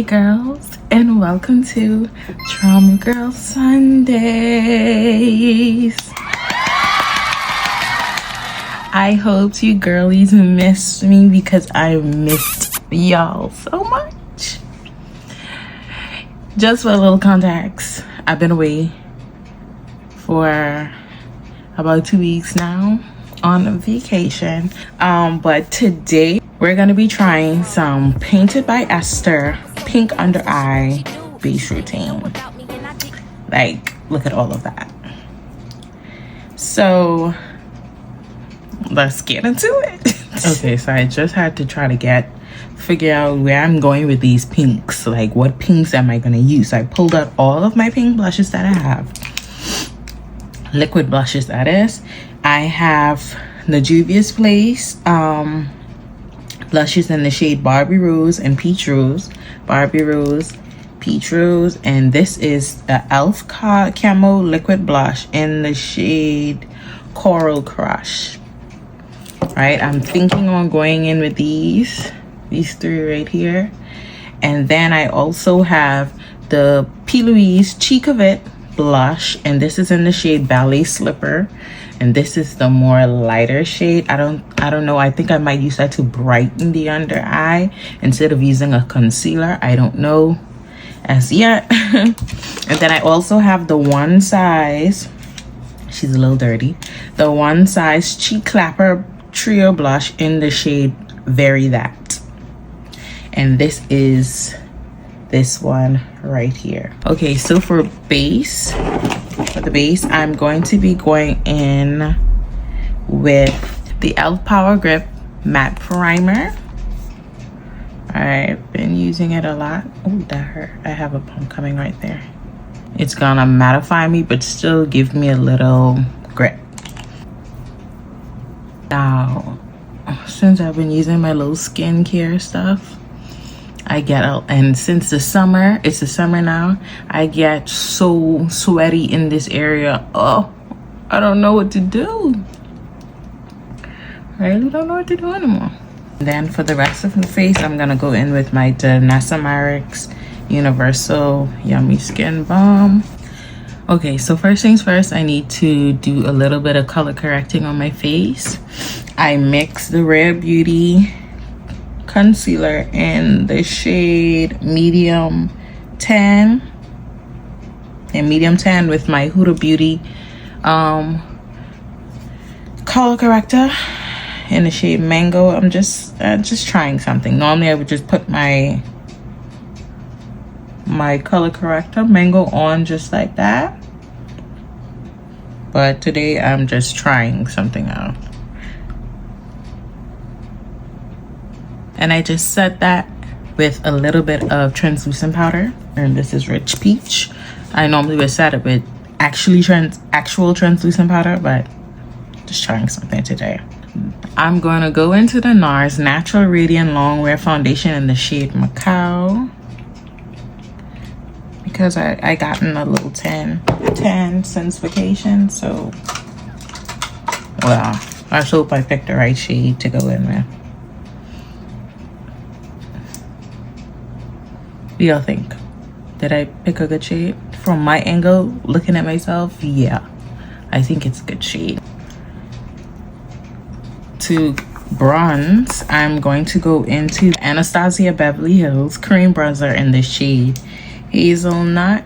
girls, and welcome to Trauma Girl Sundays. I hope you girlies missed me because I missed y'all so much. Just for a little context, I've been away for about 2 weeks now on vacation, but today we're gonna be trying some Painted by Esther pink under eye base routine. Like, look at all of that. So let's get into it. Okay, so I just had to try to figure out where I'm going with these pinks. Like, what pinks am I gonna use? I pulled out all of my pink blushes that I have, liquid blushes that is. I have the Juvia's Place blushes in the shade Barbie Rose and Peach Rose. Barbie Rose, Peach Rose, and this is the e.l.f. Camo liquid blush in the shade Coral Crush. Right, I'm thinking on going in with these three right here. And then I also have the P. Louise Cheek of It blush, and this is in the shade Ballet Slipper, and this is the more lighter shade. I don't know, I think I might use that to brighten the under eye instead of using a concealer. I don't know as yet. And then I also have the One Size, she's a little dirty, the One Size Cheek Clapper Trio blush in the shade Very That, and this is this one right here. Okay, so for the base, I'm going to be going in with the e.l.f. Power Grip Matte Primer. I've been using it a lot. Oh, that hurt. I have a pump coming right there. It's gonna mattify me but still give me a little grip. Now, since I've been using my little skincare stuff, and since it's the summer now, I get so sweaty in this area. Oh, I don't know what to do. I really don't know what to do anymore. Then for the rest of the face, I'm gonna go in with my Danessa Myricks Universal Yummy Skin Balm. Okay, so first things first, I need to do a little bit of color correcting on my face. I mix the Rare Beauty concealer in the shade Medium Tan, and Medium Tan with my Huda Beauty color corrector in the shade Mango. I'm just trying something. Normally I would just put my color corrector Mango on just like that, but today I'm just trying something out. And I just set that with a little bit of translucent powder, and this is Rich Peach. I normally would set it with actual translucent powder, but just trying something today. I'm going to go into the NARS Natural Radiant Longwear Foundation in the shade Macao, because I gotten a little tan since vacation. So, well, I hope I picked the right shade to go in with. What do y'all think? Did I pick a good shade? From my angle, looking at myself, yeah, I think it's a good shade. To bronze, I'm going to go into Anastasia Beverly Hills Cream Bronzer in the shade Hazelnut.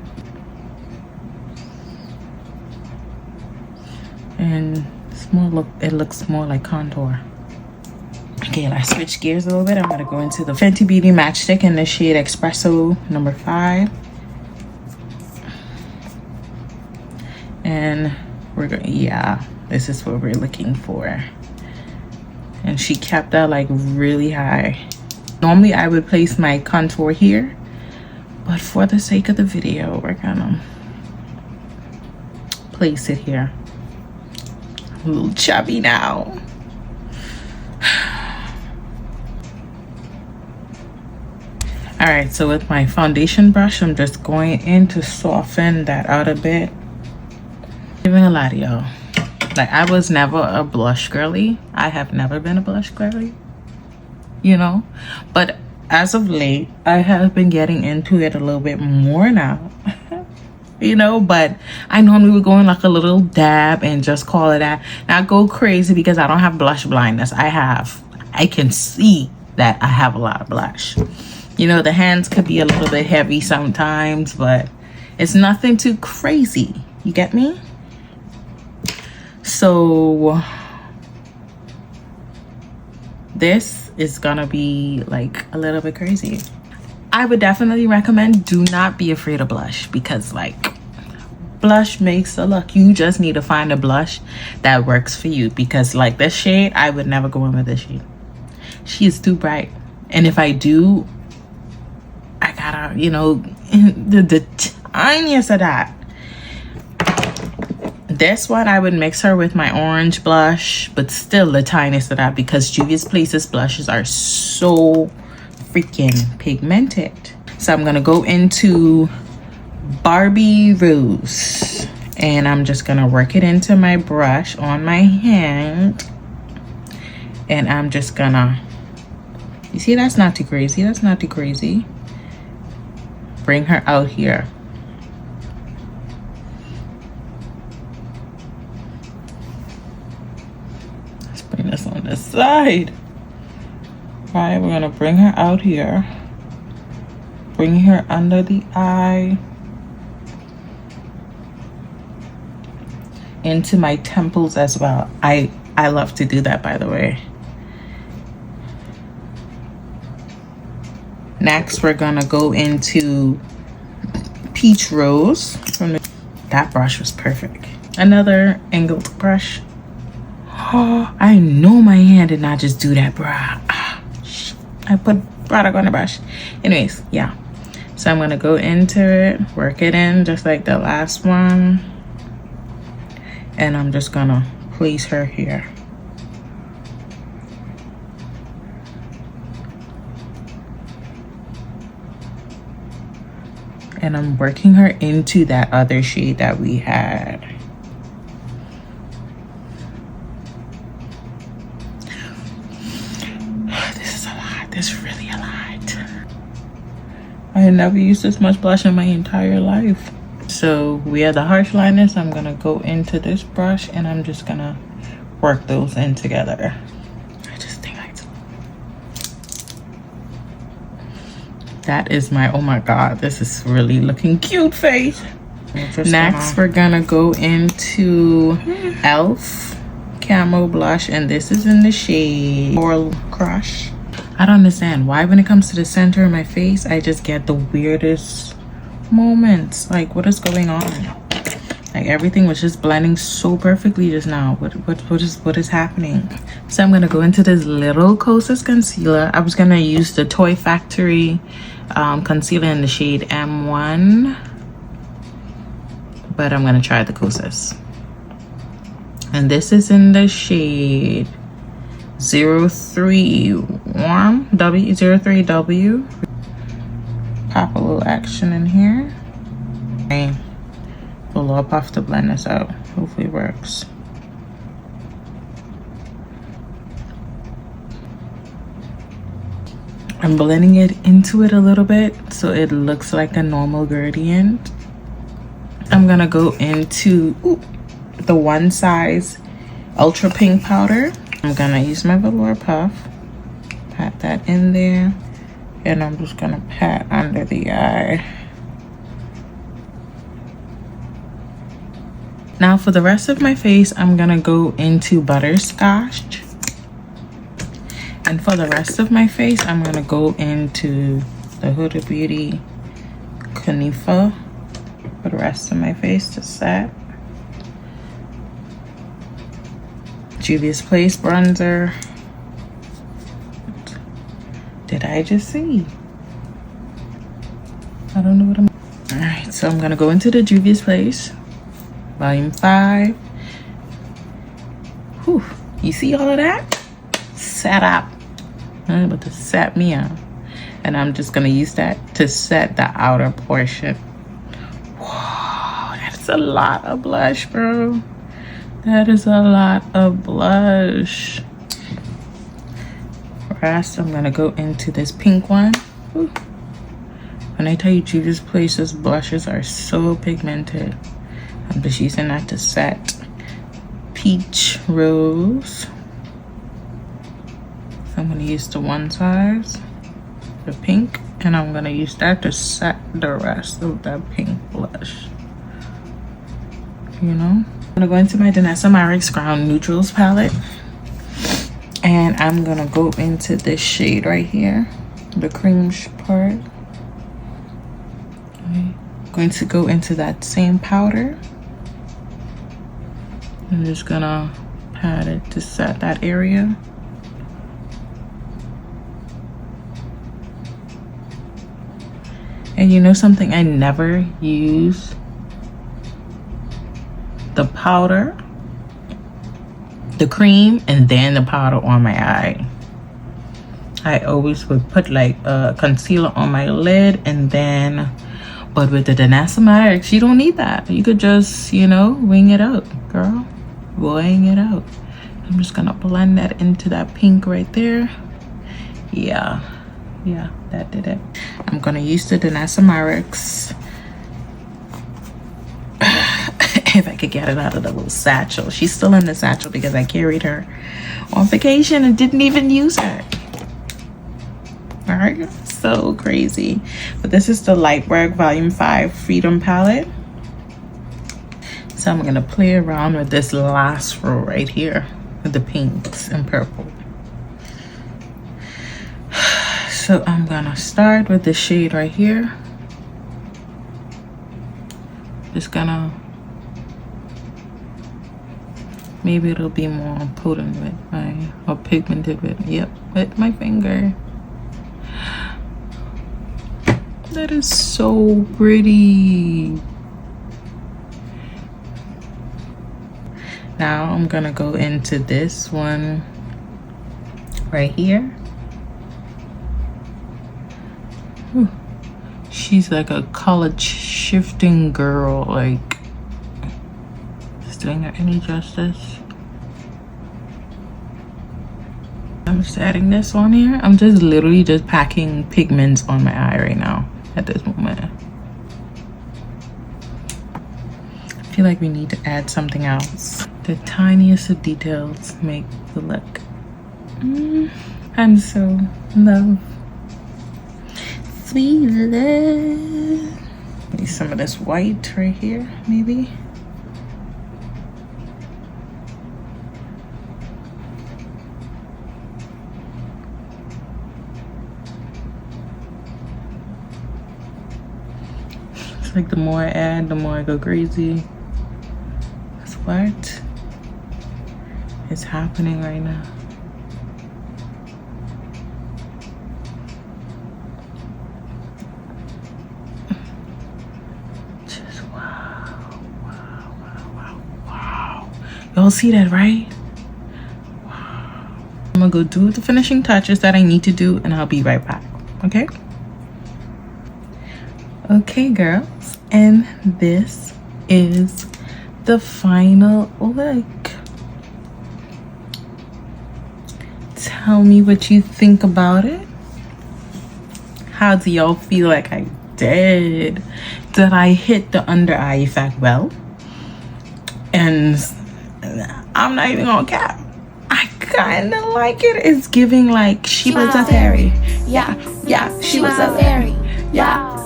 And it looks more like contour. Okay, let's switch gears a little bit. I'm gonna go into the Fenty Beauty Matchstick in the shade Espresso number 5. And we're going, yeah, this is what we're looking for. And she kept that like really high. Normally I would place my contour here, but for the sake of the video, we're gonna place it here. I'm a little chubby now. All right, so with my foundation brush, I'm just going in to soften that out a bit. Giving a lot, y'all. Like, I was never a blush girly. I have never been a blush girly, you know, but as of late, I have been getting into it a little bit more now. You know, but I normally would go in like a little dab and just call it that. Not go crazy because I don't have blush blindness. I can see that I have a lot of blush. You know, the hands could be a little bit heavy sometimes, but it's nothing too crazy. You get me? So this is gonna be like a little bit crazy. I would definitely recommend do not be afraid of blush, because like blush makes a look. You just need to find a blush that works for you, because like this shade, I would never go in with this shade. She is too bright, and if I do, I gotta, you know, the tiniest of that. This one I would mix her with my orange blush, but still the tiniest of that, because Juvia's Places blushes are so freaking pigmented. So I'm gonna go into Barbie Rose, and I'm just gonna work it into my brush on my hand, and I'm just gonna, you see, that's not too crazy, that's not too crazy. Bring her out here. Let's bring this on this side. All right, we're gonna bring her out here, bring her under the eye, into my temples as well. I love to do that, by the way. Next, we're gonna go into Peach Rose. That brush was perfect. Another angled brush. Oh, I know my hand did not just do that, bruh. I put product on the brush. Anyways, yeah. So I'm gonna go into it, work it in just like the last one. And I'm just gonna place her here. And I'm working her into that other shade that we had. This is really a lot. I had never used this much blush in my entire life. So we have the harsh liners. I'm gonna go into this brush and I'm just gonna work those in together. I just think that is my, oh my god, this is really looking cute face. Next, we're gonna go into Elf Camo Blush, and this is in the shade Coral Crush. I don't understand why when it comes to the center of my face, I just get the weirdest moments. Like, what is going on? Like, everything was just blending so perfectly just now. What is happening? So I'm gonna go into this little Kosas concealer. I was gonna use the Toy Factory concealer in the shade M1, but I'm gonna try the Kosas. And this is in the shade 03 Warm W03W. Pop a little action in here. Okay. A little puff to blend this out. Hopefully it works. I'm blending it into it a little bit so it looks like a normal gradient. I'm gonna go into the One Size Ultra Pink powder. I'm gonna use my velour puff, pat that in there, and I'm just gonna pat under the eye. Now for the rest of my face, I'm gonna go into Butterscotch. And for the rest of my face, I'm gonna go into the Huda Beauty Kunifa for the rest of my face to set. Juvia's Place bronzer. Did I just see? I don't know what I'm... Alright, so I'm gonna go into the Juvia's Place Volume 5. Whew, you see all of that? Set up. I'm about to set me up. And I'm just gonna use that to set the outer portion. Whoa, that's a lot of blush, bro. That is a lot of blush. rest, I'm gonna go into this pink one. Ooh. When I tell you Juvia's Place's blushes are so pigmented, I'm just using that to set. Peach Rose. So I'm gonna use the one size, the pink, and I'm gonna use that to set the rest of that pink blush. You know? I'm gonna go into my Danessa Myricks Ground Neutrals palette, and I'm gonna go into this shade right here, the cream part. Okay. Going to go into that same powder. I'm just gonna pat it to set that area. And you know something, I never use the powder, the cream, and then the powder on my eye. I always would put like a concealer on my lid and then, but with the Danessa Myricks, you don't need that. You could just, you know, wing it out, girl. Wing it out. I'm just gonna blend that into that pink right there. Yeah, that did it. I'm gonna use the Danessa Myricks. If I could get it out of the little satchel. She's still in the satchel because I carried her on vacation and didn't even use her. All right, so crazy. But this is the Lightwork Volume 5 Freedom Palette. So I'm gonna play around with this last row right here with the pinks and purple. So I'm gonna start with the shade right here. Just gonna, maybe it'll be more potent with my, or pigmented with, yep, with my finger. That is so pretty. Now I'm gonna go into this one right here. Whew. She's like a college shifting girl, like, is doing her any justice? I'm just adding this on here. I'm just literally just packing pigments on my eye right now at this moment. I feel like we need to add something else. The tiniest of details make the look. I'm so in love. Sweet love. Maybe some of this white right here, maybe. It's like the more I add, the more I go crazy. That's what is happening right now. Just wow. Y'all see that, right? Wow. I'm gonna go do the finishing touches that I need to do, and I'll be right back, okay? Okay, girls, and this is the final look. Tell me what you think about it. How do y'all feel like I did? Did I hit the under eye effect well? And I'm not even gonna cap, I kind of like it. It's giving like she was a fairy. Yeah, she was a fairy. Yeah,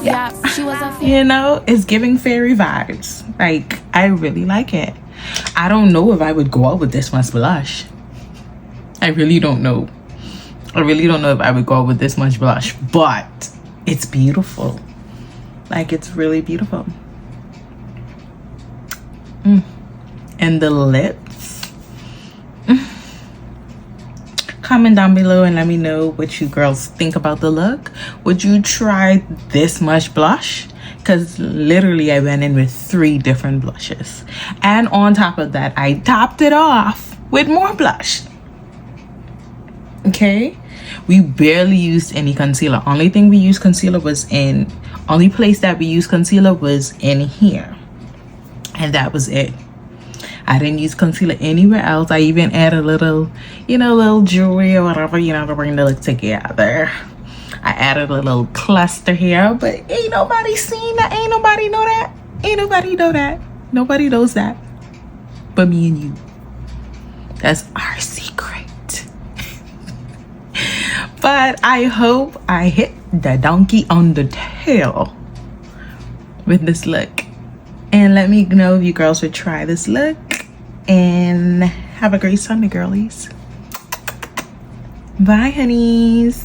she was a fairy. You know, it's giving fairy vibes. Like, I really like it. I don't know if I would go out with this much blush. I really don't know. I really don't know if I would go out with this much blush, but it's beautiful. Like, it's really beautiful. And the lips. Comment down below and let me know what you girls think about the look. Would you try this much blush? Because literally I went in with 3 different blushes, and on top of that I topped it off with more blush. Okay, we barely used any concealer. Only thing we used concealer was in, only place that we used concealer was in here, and that was it. I didn't use concealer anywhere else. I even added a little, you know, little jewelry or whatever, you know, to bring the look together. I added a little cluster here, but ain't nobody seen that. Ain't nobody know that. Ain't nobody know that. Nobody knows that but me and you. That's our secret. But I hope I hit the donkey on the tail with this look. And let me know if you girls would try this look. And have a great Sunday, girlies. Bye, honeys.